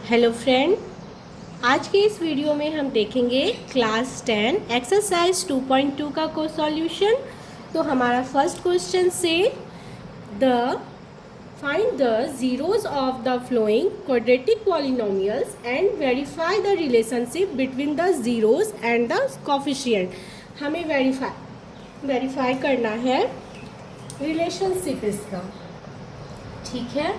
Hello friend, आज के इस वीडियो में हम देखेंगे क्लास 10 एक्सरसाइज 2.2 का को सॉल्यूशन। तो हमारा फर्स्ट क्वेश्चन से the find the zeros of the flowing quadratic polynomials and verify the relationship between the zeros and the coefficient. हमें वेरीफाई करना है रिलेशनशिप इसका, ठीक है।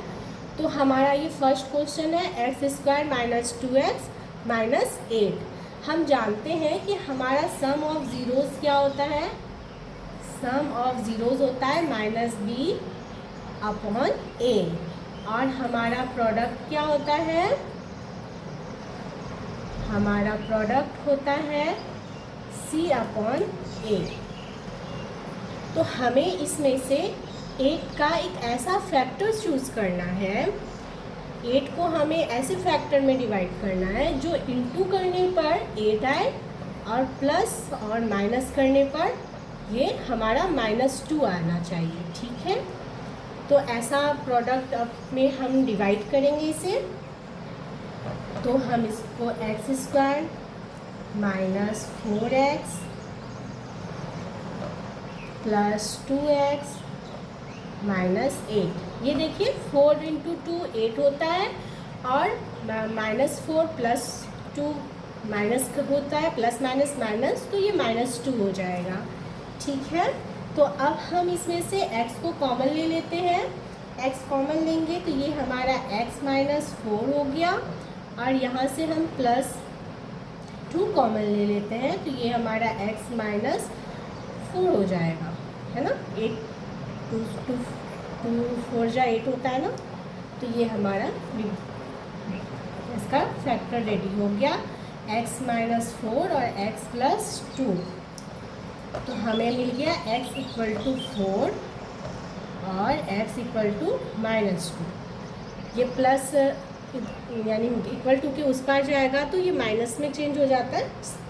तो हमारा ये फर्स्ट क्वेश्चन है x² माइनस 2x माइनस 8। हम जानते हैं कि हमारा सम ऑफ ज़ीरोज़ क्या होता है, सम ऑफ ज़ीरोज़ होता है -b अपॉन a, और हमारा प्रोडक्ट क्या होता है, हमारा प्रोडक्ट होता है c अपॉन a। तो हमें इसमें से 8 का एक ऐसा फैक्टर चूज़ करना है, 8 को हमें ऐसे फैक्टर में डिवाइड करना है जो इंटू करने पर 8 आए और प्लस और माइनस करने पर ये हमारा -2 आना चाहिए, ठीक है। तो ऐसा प्रोडक्ट में हम डिवाइड करेंगे इसे। तो हम इसको x² minus 4x plus 2x minus 8, ये देखिए 4 इंटू 2 8 होता है और -4 प्लस 2 माइनस होता है, प्लस माइनस माइनस, तो ये -2 हो जाएगा, ठीक है। तो अब हम इसमें से x को कॉमन ले लेते हैं, x कॉमन लेंगे तो ये हमारा x माइनस 4 हो गया, और यहाँ से हम प्लस 2 कॉमन ले लेते हैं तो ये हमारा x माइनस 4 हो जाएगा, है ना। 8 2 4 जा 8 होता है ना, तो ये हमारा इसका फैक्टर रेडी हो गया, x माइनस 4 और x प्लस 2। तो हमें मिल गया x इक्वल टू 4 और x इक्वल टू -2। ये प्लस यानी इक्वल टू के उस पार जाएगा तो ये माइनस में चेंज हो जाता है।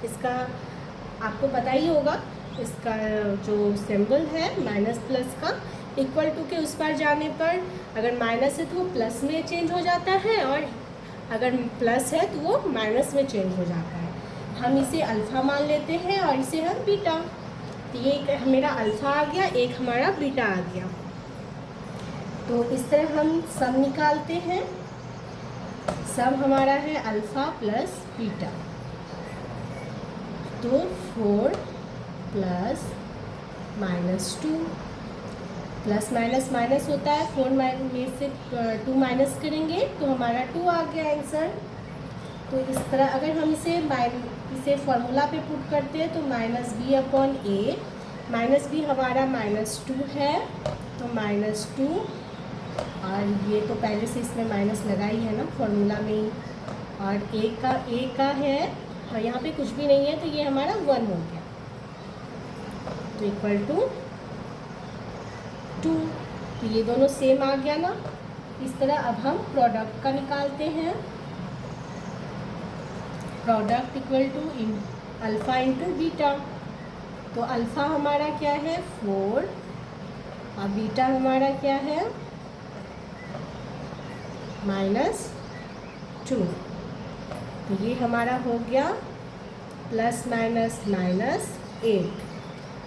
इसका आपको पता ही होगा, इसका जो सिंबल है माइनस प्लस का, इक्वल टू के उस पार जाने पर अगर माइनस है तो वो प्लस में चेंज हो जाता है, और अगर प्लस है तो वो माइनस में चेंज हो जाता है। हम इसे अल्फ़ा मान लेते हैं और इसे हम बीटा। तो ये एक मेरा अल्फ़ा आ गया, एक हमारा बीटा आ गया। तो इस तरह हम सम निकालते हैं। सम हमारा है अल्फ़ा प्लस बीटा, तो 4 प्लस -2, प्लस माइनस माइनस होता है, 4 में से 2 माइनस करेंगे तो हमारा 2 आ गया आंसर। तो इस तरह अगर हम इसे फॉर्मूला पे पुट करते हैं तो -b अपॉन a, -b हमारा -2 है तो -2, और ये तो पहले से इसमें माइनस लगा ही है ना फॉर्मूला में ही, और a का है और यहाँ पे कुछ भी नहीं है तो ये हमारा 1 हो गया, तो इक्वल टू 2। तो ये दोनों सेम आ गया ना। इस तरह अब हम प्रोडक्ट का निकालते हैं। Product equal to alpha into beta. तो अल्फ़ा हमारा क्या है 4 और बीटा हमारा क्या है -2। तो ये हमारा हो गया प्लस माइनस -8।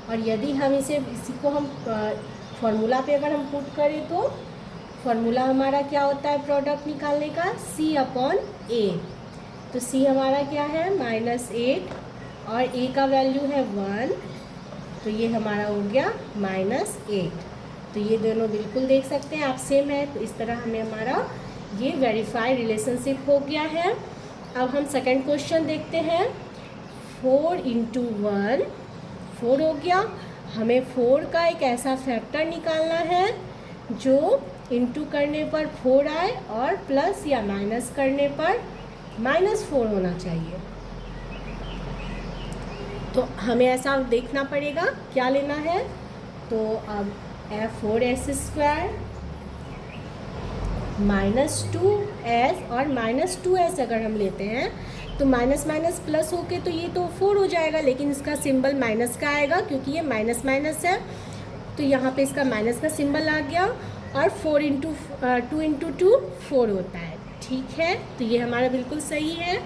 और यदि हम इसी को हम फॉर्मूला पे अगर हम पुट करें तो फॉर्मूला हमारा क्या होता है प्रोडक्ट निकालने का, c अपॉन a। तो c हमारा क्या है -8 और a का वैल्यू है 1, तो ये हमारा हो गया -8। तो ये दोनों बिल्कुल देख सकते हैं आप सेम है, तो इस तरह हमें हमारा ये वेरीफाई रिलेशनशिप हो गया है। अब हम सेकंड क्वेश्चन देखते हैं। 4 इंटू 1 4 हो गया। हमें 4 का एक ऐसा फैक्टर निकालना है जो इंटू करने पर 4 आए और प्लस या माइनस करने पर -4 होना चाहिए। तो हमें ऐसा देखना पड़ेगा क्या लेना है। तो अब 4s² -2s और -2s अगर हम लेते हैं तो माइनस माइनस प्लस होके तो ये तो 4 हो जाएगा, लेकिन इसका सिंबल माइनस का आएगा क्योंकि ये माइनस माइनस है, तो यहाँ पे इसका माइनस का सिंबल आ गया। और 2 इंटू 2 4 होता है, ठीक है, तो ये हमारा बिल्कुल सही है।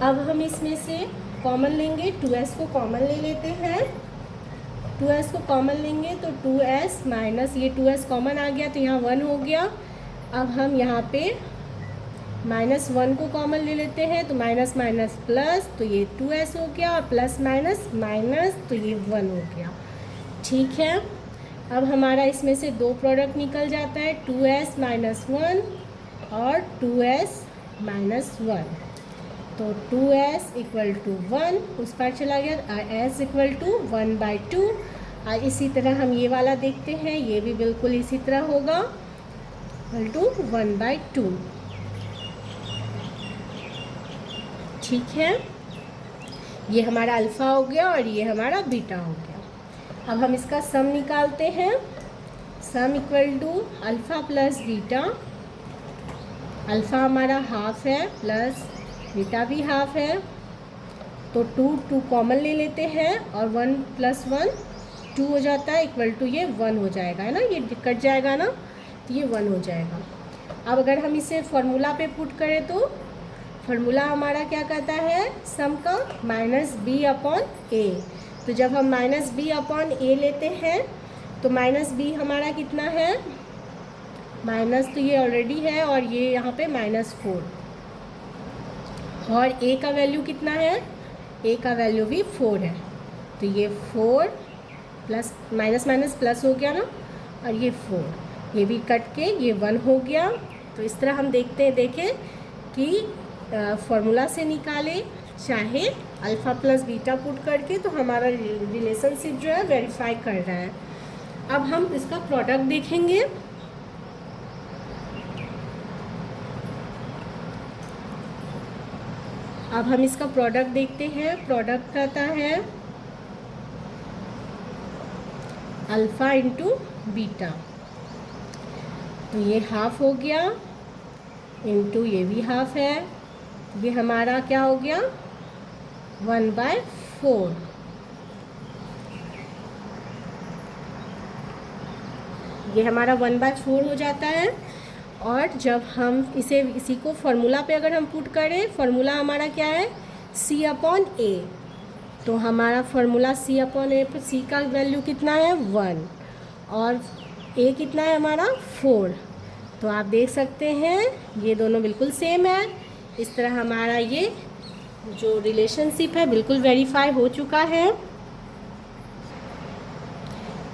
अब हम इसमें से कॉमन लेंगे, 2s को कॉमन ले लेते हैं। 2s को कॉमन लेंगे तो 2s माइनस ये 2s कॉमन आ गया तो यहाँ 1 हो गया। अब हम यहाँ पे -1 को कॉमन ले लेते हैं तो माइनस माइनस प्लस, तो ये 2s हो गया, और प्लस माइनस माइनस, तो ये 1 हो गया। ठीक है, अब हमारा इसमें से 2 प्रोडक्ट निकल जाता है, 2s माइनस 1 और 2s माइनस 1। तो 2s इक्वल टू 1 उस पर चला गया, s इक्वल टू 1/2। इसी तरह हम ये वाला देखते हैं, ये भी बिल्कुल इसी तरह होगा, इक्वल टू 1/2। ठीक है, ये हमारा अल्फ़ा हो गया और ये हमारा बीटा हो गया। अब हम इसका सम निकालते हैं। Sum equal to alpha plus beta, alpha हमारा हाफ है प्लस बीटा भी हाफ है, तो 2 कॉमन ले लेते हैं और 1 + 1 2 हो जाता है, इक्वल टू ये 1 हो जाएगा, है ना, ये कट जाएगा ना, तो ये 1 हो जाएगा। अब अगर हम इसे फार्मूला पे पुट करें तो फार्मूला हमारा क्या कहता है, सम का -b/a। तो जब हम -b/a लेते हैं तो -b हमारा कितना है, माइनस, तो ये ऑलरेडी है और ये यहाँ पे -4, और a का वैल्यू कितना है, a का वैल्यू भी 4 है, तो ये 4 प्लस माइनस माइनस प्लस हो गया ना, और ये 4, ये भी कट के ये 1 हो गया। तो इस तरह हम देखें कि फार्मूला से निकाले चाहे अल्फ़ा प्लस बीटा पुट करके, तो हमारा रिलेशनशिप जो है वेरीफाई कर रहा है। अब हम इसका प्रोडक्ट देखेंगे। अब हम इसका प्रोडक्ट देखते हैं। प्रोडक्ट कहता है अल्फ़ा इंटू बीटा, तो ये हाफ हो गया, इंटू ये भी हाफ है, ये हमारा क्या हो गया 1/4। ये हमारा 1/4 हो जाता है। और जब हम इसी को फार्मूला पे अगर हम पुट करें, फार्मूला हमारा क्या है c/a, तो हमारा फार्मूला c/a पर c का वैल्यू कितना है 1 और a कितना है हमारा 4। तो आप देख सकते हैं ये दोनों बिल्कुल सेम है। इस तरह हमारा ये जो रिलेशनशिप है बिल्कुल वेरीफाई हो चुका है।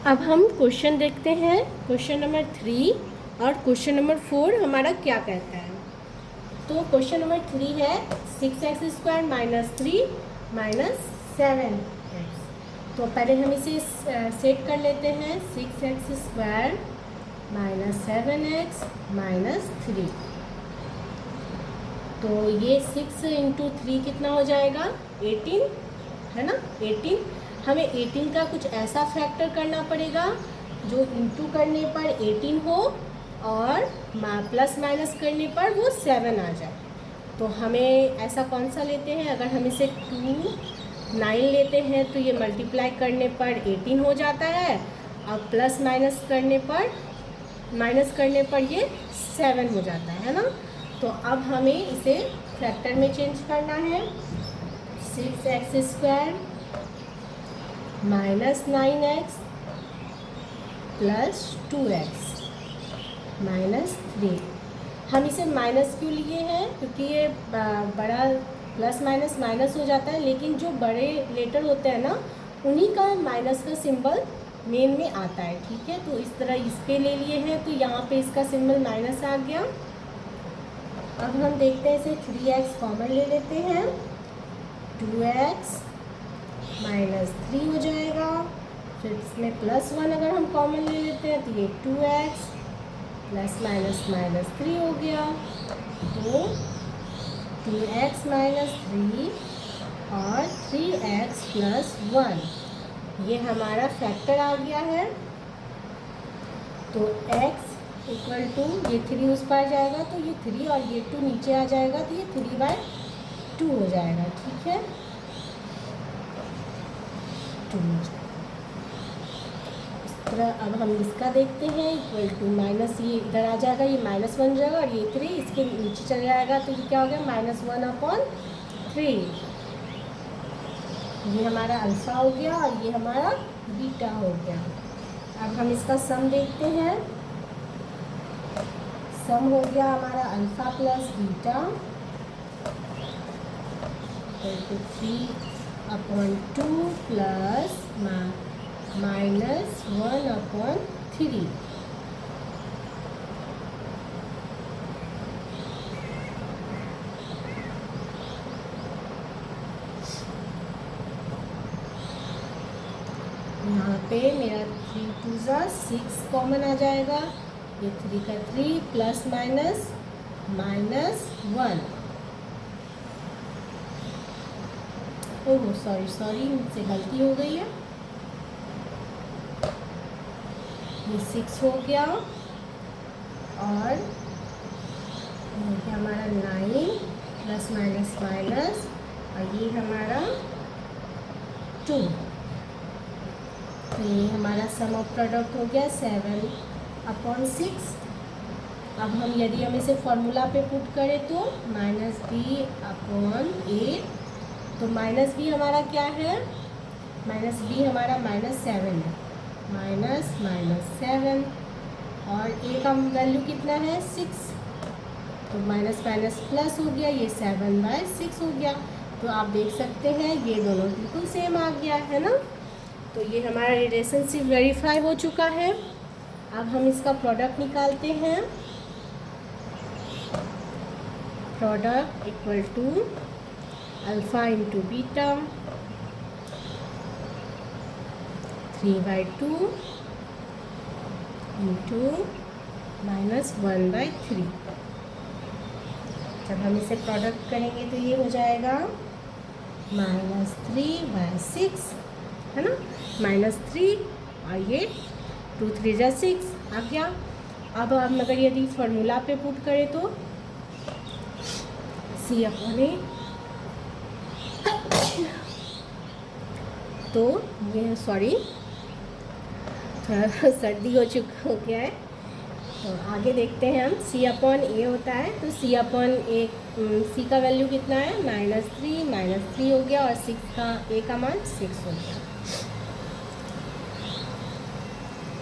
अब हम क्वेश्चन देखते हैं, क्वेश्चन नंबर 3 और क्वेश्चन नंबर 4 हमारा क्या कहता है। तो क्वेश्चन नंबर 3 है 6x² - 3 - 7x। तो पहले हम इसे सेट कर लेते हैं, 6x² - 7x - 3। तो ये 6 × 3 कितना हो जाएगा 18, है ना, 18। हमें 18 का कुछ ऐसा फैक्टर करना पड़ेगा जो इंटू करने पर 18 हो और प्लस माइनस करने पर वो 7 आ जाए। तो हमें ऐसा कौन सा लेते हैं, अगर हम इसे 2 9 लेते हैं तो ये मल्टीप्लाई करने पर 18 हो जाता है, और प्लस माइनस करने पर ये 7 हो जाता है ना। तो अब हमें इसे फैक्टर में चेंज करना है। 6x² - 9x + 2x - 3। हम इसे माइनस क्यों लिए हैं, क्योंकि ये बड़ा प्लस माइनस माइनस हो जाता है, लेकिन जो बड़े लेटर होते हैं ना उन्हीं का माइनस का सिंबल मेन में आता है। ठीक है, तो इस तरह इसके ले लिए हैं, तो यहाँ पे इसका सिंबल माइनस आ गया। अब हम देखते हैं इसे 3x कॉमन ले लेते हैं, 2x - 3 हो जाएगा। फिर इसमें +1 अगर हम कॉमन ले लेते हैं तो ये 2x ± -3 हो गया। तो 2x - 3 और 3x + 1 ये हमारा फैक्टर आ गया है। तो x = ये 3 उस पर जाएगा तो ये 3 और ये 2 नीचे आ जाएगा, तो ये 3/2 हो जाएगा। ठीक है, 2 हो जाएगा। तो अब हम इसका देखते हैं, इक्वल टू माइनस, ये इधर आ जाएगा, ये माइनस वन जाएगा और ये 3 इसके नीचे चल जाएगा, तो ये क्या हो गया -1/3। ये हमारा अल्फ़ा हो गया और ये हमारा बीटा हो गया। अब हम इसका सम देखते हैं। सम हो गया हमारा alpha plus beta equal to 3/2 plus -1/3। यहाँ पे मेरा 3 2 6 कॉमन आ जाएगा, ये 3 का 3 प्लस माइनस -1। ओह सॉरी मुझसे गलती हो गई है, ये 6 हो गया और ये हमारा 9 प्लस माइनस और ये हमारा 2। तो ये हमारा सम ऑफ प्रोडक्ट हो गया 7/6। अब हम यदि हम इसे फॉर्मूला पे पुट करें तो -b/8। तो -b हमारा क्या है, -b हमारा -7 है, -7 और a का वैल्यू कितना है 6, तो माइनस प्लस हो गया, ये 7/6 हो गया। तो आप देख सकते हैं ये दोनों बिल्कुल सेम आ गया है ना। तो ये हमारा रिलेशनशिप वेरीफाई हो चुका है। अब हम इसका प्रोडक्ट निकालते हैं। Product equal to alpha into beta 3/2 into -1/3। जब हम इसे प्रोडक्ट करेंगे तो ये हो जाएगा -3/6 है ना, -3 और ये 2 3 6 आ गया। अब हम अगर यदि फार्मूला पे पुट करें तो C/A, तो ये सॉरी थोड़ा सर्दी हो गया है, तो आगे देखते हैं हम। C/A होता है, तो C का वैल्यू कितना है -3 हो गया और 6 का A का मान 6 हो गया।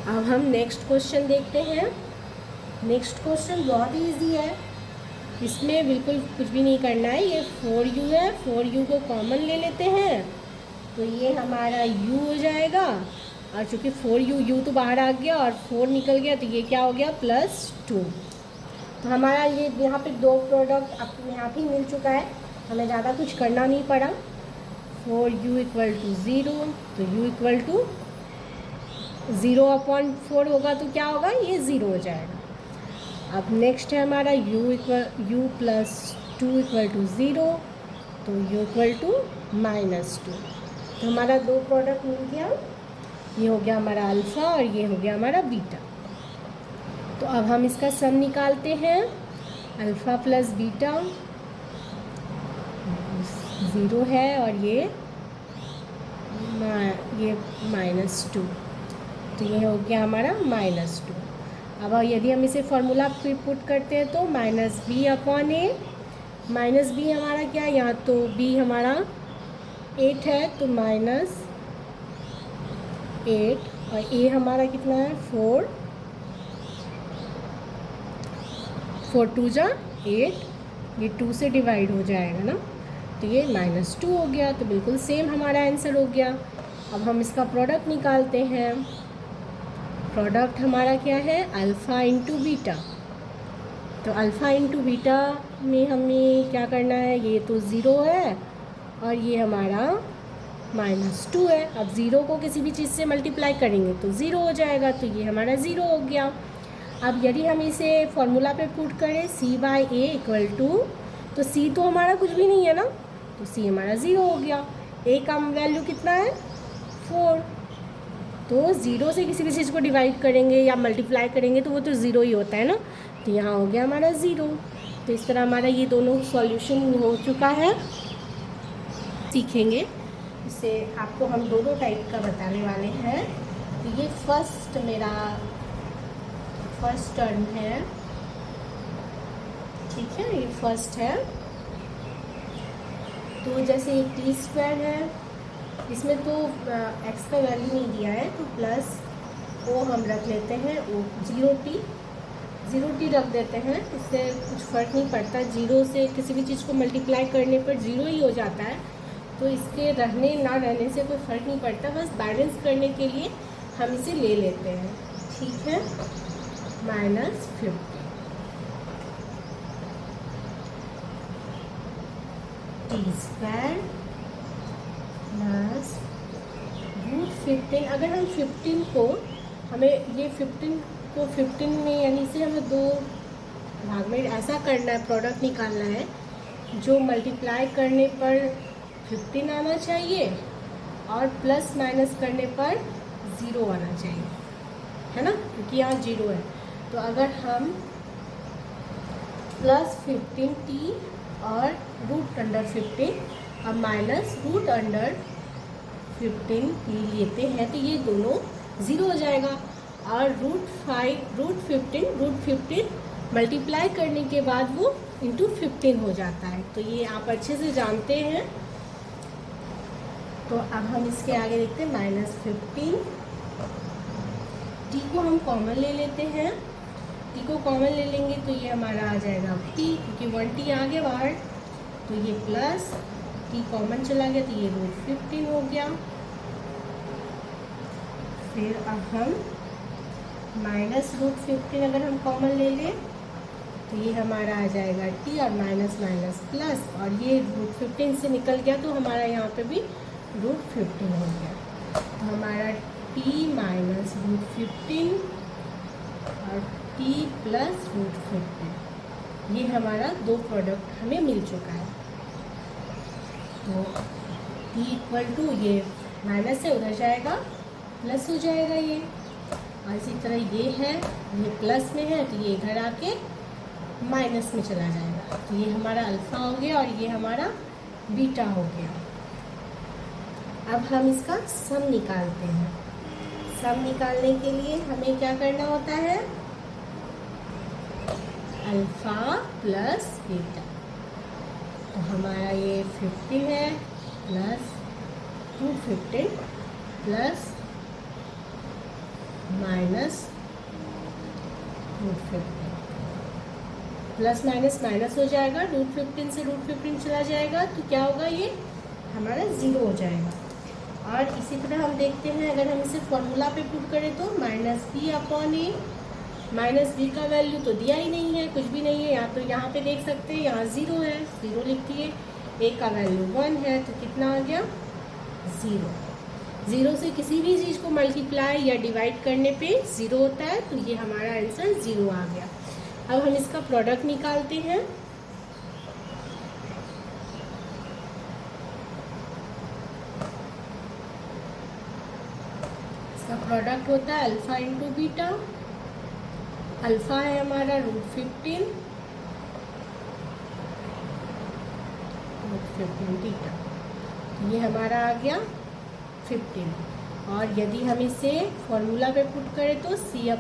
अब हम नेक्स्ट क्वेश्चन देखते हैं। नेक्स्ट क्वेश्चन बहुत इजी है, इसमें बिल्कुल कुछ भी नहीं करना है। ये 4u है, 4u को कॉमन ले लेते हैं तो ये हमारा u हो जाएगा, और चूँकि 4u तो बाहर आ गया और 4 निकल गया तो ये क्या हो गया +2। तो हमारा ये यहाँ पे दो प्रोडक्ट अपने यहाँ ही मिल चुका है, हमें ज़्यादा कुछ करना नहीं पड़ा। 4u = 0, तो u = 0/4 होगा तो क्या होगा, ये 0 हो जाएगा। अब नेक्स्ट है हमारा u + 2 = 0, तो u = -2। तो हमारा दो प्रोडक्ट मिल गया, ये हो गया हमारा अल्फ़ा और ये हो गया हमारा बीटा। तो अब हम इसका सम निकालते हैं। अल्फ़ा प्लस बीटा 0 है और ये -2, तो ये हो गया हमारा -2। अब यदि हम इसे फार्मूला पे पुट करते हैं तो -b/a, -b हमारा क्या है, यहाँ तो b हमारा 8 है तो -8 और a हमारा कितना है 4 2 = 8, ये 2 से डिवाइड हो जाएगा ना, तो ये -2 हो गया। तो बिल्कुल सेम हमारा आंसर हो गया। अब हम इसका प्रोडक्ट निकालते हैं। प्रोडक्ट हमारा क्या है, अल्फ़ा इंटू बीटा। तो अल्फ़ा इंटू बीटा में हमें क्या करना है, ये तो 0 है और ये हमारा -2 है। अब 0 को किसी भी चीज़ से मल्टीप्लाई करेंगे तो 0 हो जाएगा, तो ये हमारा 0 हो गया। अब यदि हम इसे फॉर्मूला पे पुट करें C/A = तो C तो हमारा कुछ भी नहीं है ना, तो C हमारा 0 हो गया। A का वैल्यू कितना है 4, तो 0 से किसी भी चीज़ को डिवाइड करेंगे या मल्टीप्लाई करेंगे तो वो तो 0 ही होता है ना, तो यहाँ हो गया हमारा 0। तो इस तरह हमारा ये दोनों सॉल्यूशन हो चुका है। सीखेंगे इससे आपको हम दो टाइप का बताने वाले हैं। तो ये मेरा फर्स्ट टर्म है, ठीक है, ये फर्स्ट है। तो जैसे ये टी स्क्वायर है, इसमें तो एक्स का वैल्यू नहीं दिया है, तो प्लस ओ हम रख लेते हैं, ओ ज़ीरो टी रख देते हैं, इससे कुछ फ़र्क नहीं पड़ता। ज़ीरो से किसी भी चीज़ को मल्टीप्लाई करने पर ज़ीरो ही हो जाता है, तो इसके रहने ना रहने से कोई फ़र्क नहीं पड़ता, बस बैलेंस करने के लिए हम इसे ले लेते हैं, ठीक है। -50 टी स्क्वायर प्लस √15। अगर हम 15 को, हमें ये 15 को 15 में यानी इसे हमें दो भाग में ऐसा करना है, प्रोडक्ट निकालना है जो मल्टीप्लाई करने पर 15 आना चाहिए और प्लस माइनस करने पर 0 आना चाहिए, है ना, क्योंकि यहाँ 0 है। तो अगर हम +15t और √15 और -√15t लेते हैं तो ये दोनों 0 हो जाएगा। और √15 मल्टीप्लाई करने के बाद वो इंटू 15 हो जाता है, तो ये आप अच्छे से जानते हैं। तो अब हम इसके आगे देखते हैं -15। टी को हम कॉमन ले लेते हैं, टी को कॉमन ले लेंगे तो ये हमारा आ जाएगा टी, क्योंकि 1t आ गया बाहर, तो ये प्लस टी कॉमन चला गया तो ये √15 हो गया। फिर अब हम -√15 अगर हम कॉमन ले लें तो ये हमारा आ जाएगा टी और माइनस माइनस प्लस, और ये √15 से निकल गया तो हमारा यहाँ पे भी √15 हो गया। तो हमारा t -√15 और t + √15, ये हमारा दो प्रोडक्ट हमें मिल चुका है। तो t = ये माइनस से उधर जाएगा, प्लस हो जाएगा ये, और इसी तरह ये है, ये प्लस में है तो ये इधर आके माइनस में चला जाएगा। तो ये हमारा अल्फ़ा हो गया और ये हमारा बीटा हो गया। अब हम इसका सम निकालते हैं। सम निकालने के लिए हमें क्या करना होता है, अल्फ़ा प्लस बीटा। तो हमारा ये 50 है plus √15 plus -√15, plus minus minus हो जाएगा, √15 से √15 चला जाएगा तो क्या होगा, ये हमारा 0 हो जाएगा। और इसी तरह हम देखते हैं, अगर हम इसे फॉर्मूला पे पुट करें तो -b/a, -b का वैल्यू तो दिया ही नहीं है, कुछ भी नहीं है यहाँ, तो यहाँ पे देख सकते हैं यहाँ 0 है, 0 लिख दिए, a का वैल्यू 1 है तो कितना आ गया, 0। 0 से किसी भी चीज़ को मल्टीप्लाई या डिवाइड करने पे 0 होता है, तो ये हमारा आंसर 0 आ गया। अब हम इसका प्रोडक्ट निकालते हैं। इसका प्रोडक्ट होता है अल्फ़ा इंटू बीटा। अल्फ़ा है हमारा √15 बीटा, ये हमारा आ गया 15। और यदि हम इसे फॉर्मूला पे पुट करें तो c/a =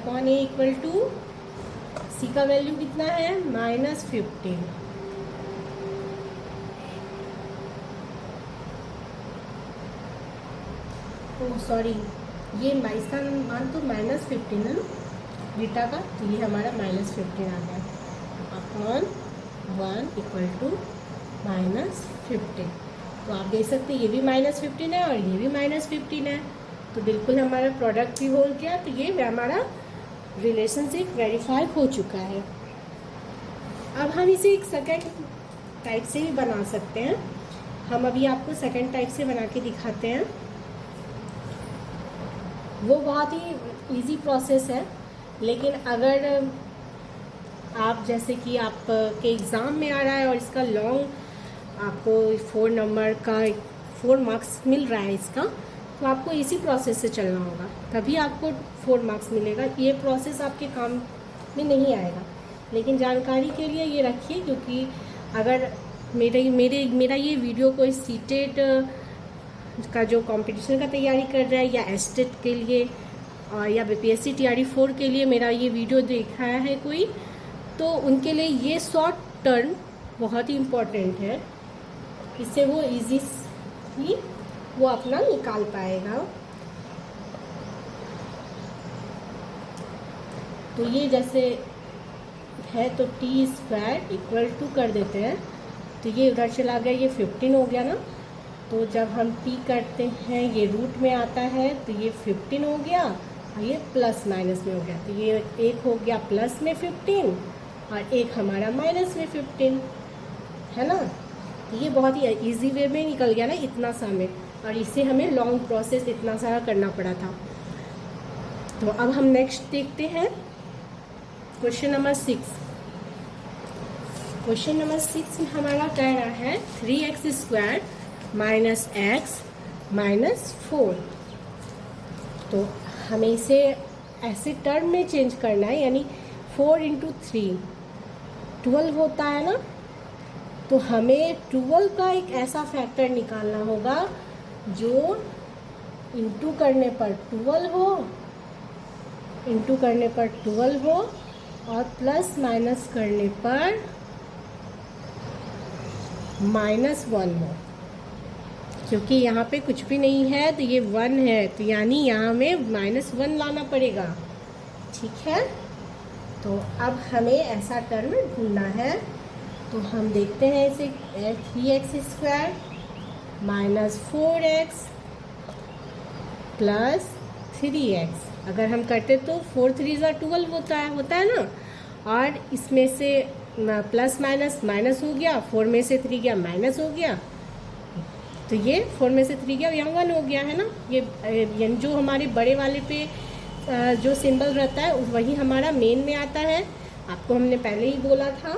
c का वैल्यू कितना है, -15। ओह सॉरी, ये इसका मान तो -15 है ना बीटा का, तो ये हमारा -15 आ गया, अपॉन 1 = -15। तो आप देख सकते हैं ये भी -15 है और ये भी -15 है, तो बिल्कुल हमारा प्रोडक्ट भी हो गया। तो ये हमारा रिलेशनशिप वेरीफाई हो चुका है। अब हम इसे एक सेकंड टाइप से भी बना सकते हैं। हम अभी आपको सेकंड टाइप से बना के दिखाते हैं। वो बहुत ही इजी प्रोसेस है, लेकिन अगर आप जैसे कि आपके एग्ज़ाम में आ रहा है और इसका लॉन्ग आपको 4 नंबर का 4 मार्क्स मिल रहा है इसका, तो आपको इसी प्रोसेस से चलना होगा, तभी आपको 4 मार्क्स मिलेगा। ये प्रोसेस आपके काम में नहीं आएगा, लेकिन जानकारी के लिए ये रखिए, क्योंकि अगर मेरा ये वीडियो कोई सीटेट का जो कंपटीशन का तैयारी कर रहा है या एस्टेट के लिए और या BPSC TRD 4 के लिए मेरा ये वीडियो देखा है कोई, तो उनके लिए ये शॉर्ट टर्म बहुत ही इम्पोर्टेंट है। इससे वो इजी ही वो अपना निकाल पाएगा। तो ये जैसे है तो t² इक्वल टू कर देते हैं, तो ये उधर चला गया, ये 15 हो गया ना। तो जब हम t करते हैं ये रूट में आता है, तो ये 15 हो गया और ये प्लस माइनस में हो गया। तो ये एक हो गया प्लस में 15 और एक हमारा माइनस में 15, है ना। तो ये बहुत ही इजी वे में निकल गया ना इतना सा में, और इससे हमें लॉन्ग प्रोसेस इतना सारा करना पड़ा था। तो अब हम नेक्स्ट देखते हैं क्वेश्चन नंबर 6। क्वेश्चन नंबर 6 में हमारा कह रहा है 3x² माइनस x माइनस 4। तो हमें इसे ऐसे टर्म में चेंज करना है, यानी 4 × 3 12 होता है ना। तो हमें 12 का एक ऐसा फैक्टर निकालना होगा जो इंटू करने पर 12 हो, इंटू करने पर 12 हो और प्लस माइनस करने पर -1 हो। क्योंकि यहाँ पे कुछ भी नहीं है तो ये 1 है, तो यानी यहाँ में -1 लाना पड़ेगा, ठीक है। तो अब हमें ऐसा टर्म ढूंढना है। तो हम देखते हैं इसे 3x² minus 4x plus 3x। अगर हम करते तो 4 3 12 होता है ना। और इसमें से प्लस माइनस माइनस हो गया, 4 में से 3 गया माइनस हो गया, तो ये 4 में से 3 गया, यहाँ 1 हो गया, है ना। ये जो हमारे बड़े वाले पे जो सिंबल रहता है वही हमारा मेन में आता है, आपको हमने पहले ही बोला था।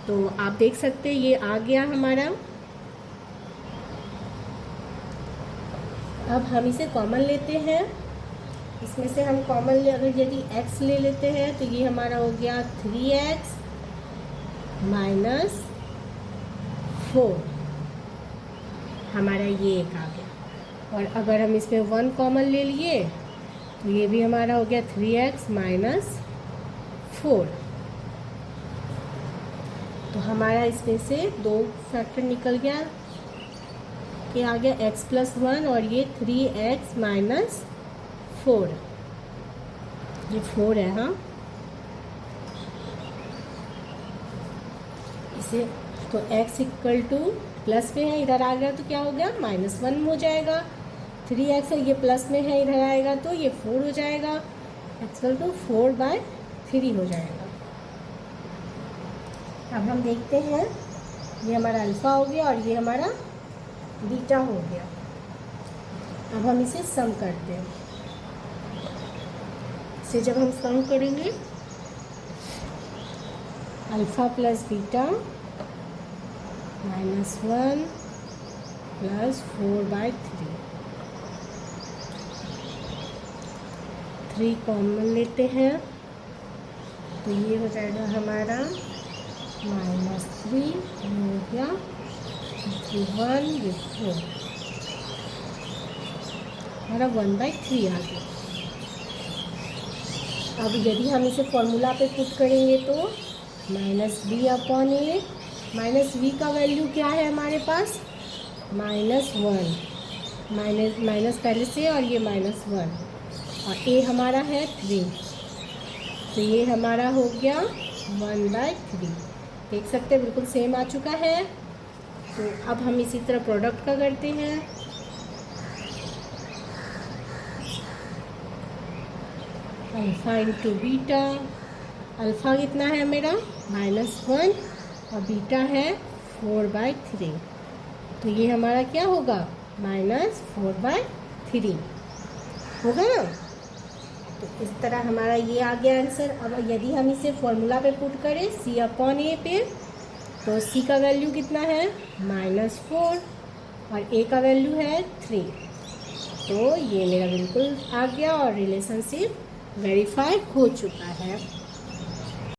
तो आप देख सकते हैं ये आ गया हमारा। अब हम इसे कॉमन लेते हैं। इसमें से हम कॉमन अगर यदि x ले लेते हैं तो ये हमारा हो गया 3x माइनस 4, हमारा ये एक आ गया। और अगर हम इसमें 1 कॉमन ले लिए तो ये भी हमारा हो गया 3x माइनस 4। तो हमारा इसमें से 2 फैक्टर निकल गया, कि आ गया x + 1 और ये 3x माइनस 4, ये 4 है। हाँ, इसे तो x इक्वल टू प्लस में है, इधर आ गया तो क्या हो गया -1 हो जाएगा। 3x है, ये प्लस में है, इधर आएगा तो ये 4 हो जाएगा, x इक्वल टू 4/3 हो जाएगा। अब हम देखते हैं, ये हमारा अल्फ़ा हो गया और ये हमारा बीटा हो गया। अब हम इसे सम करते हैं। इसे जब हम सम करेंगे alpha plus beta -1 plus 4/3, 3 common लेते हैं तो ये हो जाएगा हमारा -3 हो गया 1 ये 4, हमारा 1/3 आ गया। अब यदि हम इसे फॉर्मूला पे पुट करेंगे तो -b/a, -v का वैल्यू क्या है हमारे पास -1, माइनस पहले से और ये -1, और a हमारा है 3, तो ये हमारा हो गया 1/3। देख सकते हैं बिल्कुल सेम आ चुका है। तो अब हम इसी तरह प्रोडक्ट का करते हैं। अल्फ़ा इंटू बीटा, अल्फ़ा कितना है मेरा -1 और बीटा है 4/3, तो ये हमारा क्या होगा -4/3 होगा ना। तो इस तरह हमारा ये आ गया आंसर। अब यदि हम इसे फॉर्मूला पे पुट करें c/a पे, तो c का वैल्यू कितना है -4 और a का वैल्यू है 3, तो ये मेरा बिल्कुल आ गया और रिलेशनशिप वेरीफाई हो चुका है।